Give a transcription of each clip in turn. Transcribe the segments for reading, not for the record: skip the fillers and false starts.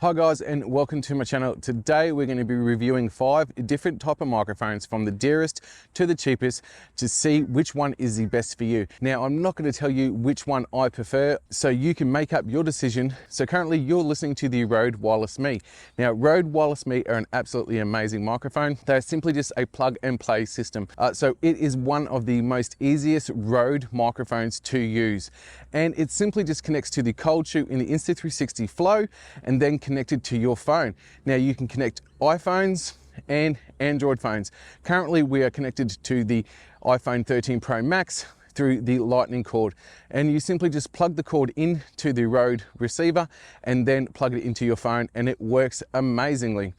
Hi guys, and welcome to my channel. Today we're going to be reviewing 5 different type of microphones from the dearest to the cheapest to see which one is the best for you. Now I'm not going to tell you which one I prefer, so you can make up your decision. So currently you're listening to the RØDE Wireless Mic. Now RØDE Wireless Mic are an absolutely amazing microphone. They're simply just a plug and play system. So it is one of the most easiest RØDE microphones to use. And it simply just connects to the cold shoe in the Insta360 Flow and then connected to your phone. Now you can connect iPhones and Android phones. Currently we are connected to the iPhone 13 Pro Max through the lightning cord, and you simply just plug the cord into the RØDE receiver and then plug it into your phone, and it works amazingly.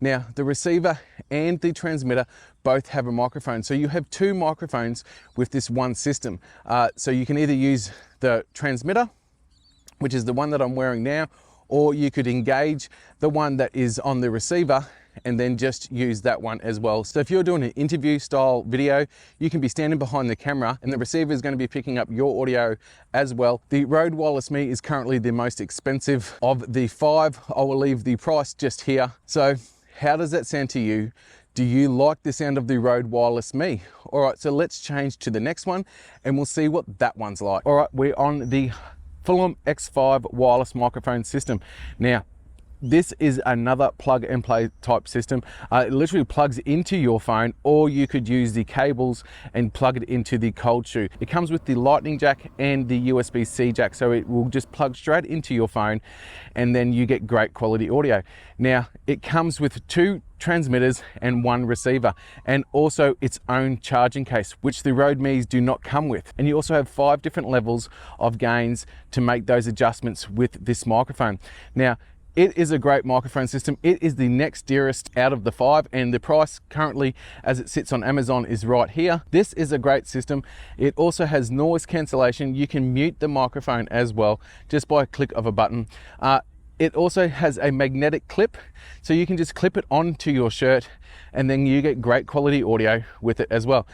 Now the receiver and the transmitter both have a microphone, so you have 2 microphones with this one system. So you can either use the transmitter, which is the one that I'm wearing now, or you could engage the one that is on the receiver and then just use that one as well. So if you're doing an interview style video, you can be standing behind the camera and the receiver is going to be picking up your audio as well. The RØDE Wireless Mic is currently the most expensive of the 5. I will leave the price just here. So how does that sound to you? Do you like the sound of the RØDE Wireless Mic? All right, so let's change to the next one and we'll see what that one's like. All right, we're on the Fulm X5 wireless microphone system. Now, this is another plug and play type system. It literally plugs into your phone, or you could use the cables and plug it into the cold shoe. It comes with the lightning jack and the USB-C jack, so it will just plug straight into your phone and then you get great quality audio. Now, it comes with 2 transmitters and 1 receiver, and also its own charging case, which the RØDE Mics do not come with. And you also have 5 different levels of gains to make those adjustments with this microphone. Now, it is a great microphone system. It is the next dearest out of the 5, and the price currently as it sits on Amazon is right here. This is a great system. It also has noise cancellation. You can mute the microphone as well just by a click of a button. It also has a magnetic clip, so you can just clip it onto your shirt and then you get great quality audio with it as well.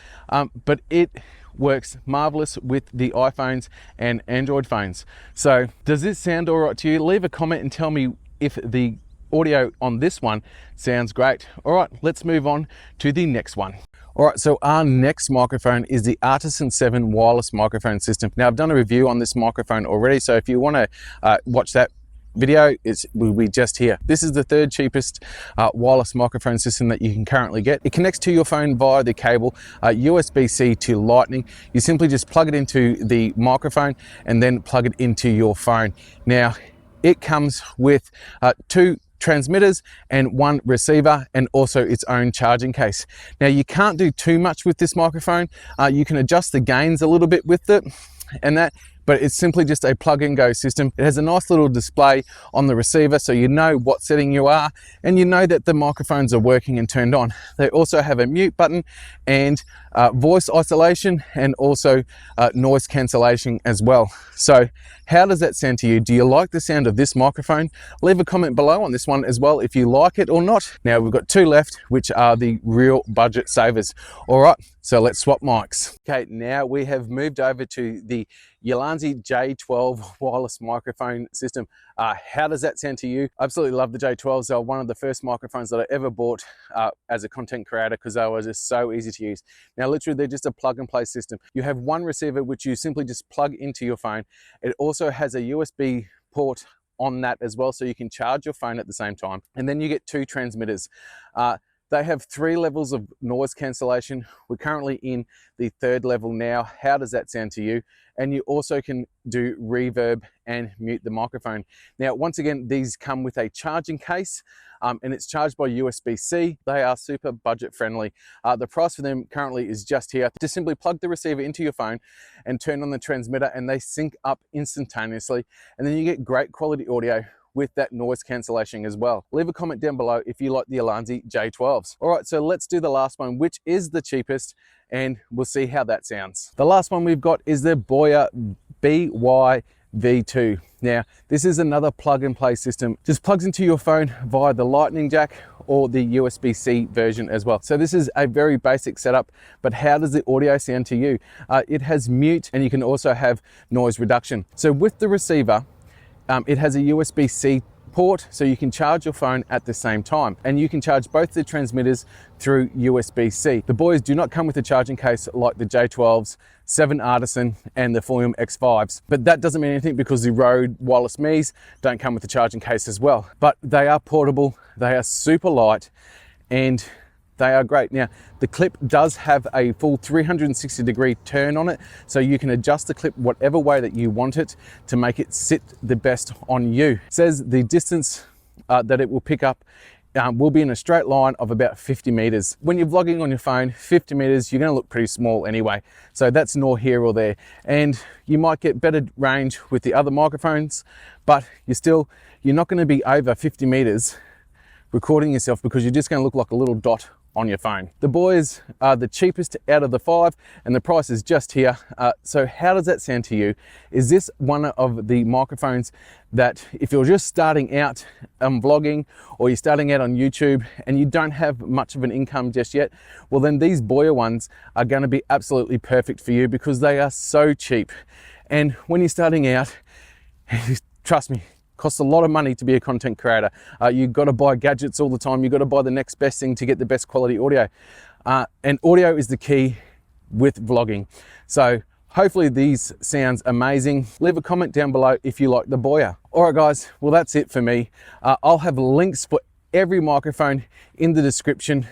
But it works marvelous with the iPhones and Android phones. So does this sound all right to you? Leave a comment and tell me if the audio on this one sounds great. All right, let's move on to the next one. All right, so our next microphone is the Artison 7 wireless microphone system. Now I've done a review on this microphone already, so if you want to watch that video, will be just here. This is the 3rd cheapest wireless microphone system that you can currently get. It connects to your phone via the cable, USB-C to lightning. You simply just plug it into the microphone and then plug it into your phone. Now it comes with 2 transmitters and 1 receiver, and also its own charging case. Now you can't do too much with this microphone. You can adjust the gains a little bit with it and that, but it's simply just a plug and go system. It has a nice little display on the receiver, so you know what setting you are and you know that the microphones are working and turned on. They also have a mute button and voice isolation, and also noise cancellation as well. So how does that sound to you? Do you like the sound of this microphone? Leave a comment below on this one as well if you like it or not. Now we've got 2 left, which are the real budget savers. All right, so let's swap mics. Okay, now we have moved over to the ULANZI J12 wireless microphone system. How does that sound to you? I absolutely love the J12s. They were one of the first microphones that I ever bought as a content creator, because they were just so easy to use. Now literally they're just a plug and play system. You have 1 receiver which you simply just plug into your phone. It also has a USB port on that as well, so you can charge your phone at the same time. And then you get 2 transmitters. They have 3 levels of noise cancellation. We're currently in the 3rd level now. How does that sound to you? And you also can do reverb and mute the microphone. Now, once again, these come with a charging case, and it's charged by USB-C. They are super budget friendly. The price for them currently is just here. Just simply plug the receiver into your phone and turn on the transmitter, and they sync up instantaneously. And then you get great quality audio with that noise cancellation as well. Leave a comment down below if you like the ULANZI J12s. All right, so let's do the last one, which is the cheapest, and we'll see how that sounds. The last one we've got is the BOYA BY V2. Now, this is another plug and play system. Just plugs into your phone via the lightning jack or the USB-C version as well. So this is a very basic setup, but how does the audio sound to you? It has mute, and you can also have noise reduction. So with the receiver, it has a USB-C port so you can charge your phone at the same time, and you can charge both the transmitters through USB-C. The BOYAs do not come with a charging case like the J12s, 7 Artison and the Fulm X5s, but that doesn't mean anything because the RØDE wireless Mi's don't come with a charging case as well. But they are portable, they are super light, and they are great. Now, the clip does have a full 360-degree turn on it, so you can adjust the clip whatever way that you want it to make it sit the best on you. It says the distance that it will pick up will be in a straight line of about 50 meters. When you're vlogging on your phone, 50 meters, you're gonna look pretty small anyway. So that's nor here or there. And you might get better range with the other microphones, but you're not gonna be over 50 meters recording yourself because you're just gonna look like a little dot on your phone. The BOYAs are the cheapest out of the 5 and the price is just here. So how does that sound to you? Is this one of the microphones that if you're just starting out vlogging, or you're starting out on YouTube and you don't have much of an income just yet, well then these BOYA ones are gonna be absolutely perfect for you because they are so cheap. And when you're starting out, trust me, costs a lot of money to be a content creator. You've got to buy gadgets all the time. You've got to buy the next best thing to get the best quality audio. And audio is the key with vlogging. So hopefully these sounds amazing. Leave a comment down below if you like the BOYA. All right guys, well that's it for me. I'll have links for every microphone in the description.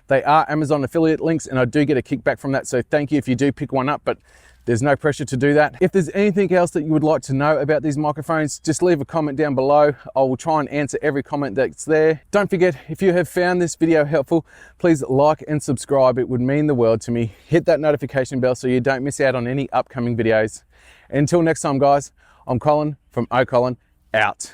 They are Amazon affiliate links and I do get a kickback from that. So thank you if you do pick one up, but there's no pressure to do that. If there's anything else that you would like to know about these microphones, just leave a comment down below. I will try and answer every comment that's there. Don't forget, if you have found this video helpful, please like and subscribe. It would mean the world to me. Hit that notification bell so you don't miss out on any upcoming videos. Until next time guys, I'm Colin from OColin, out.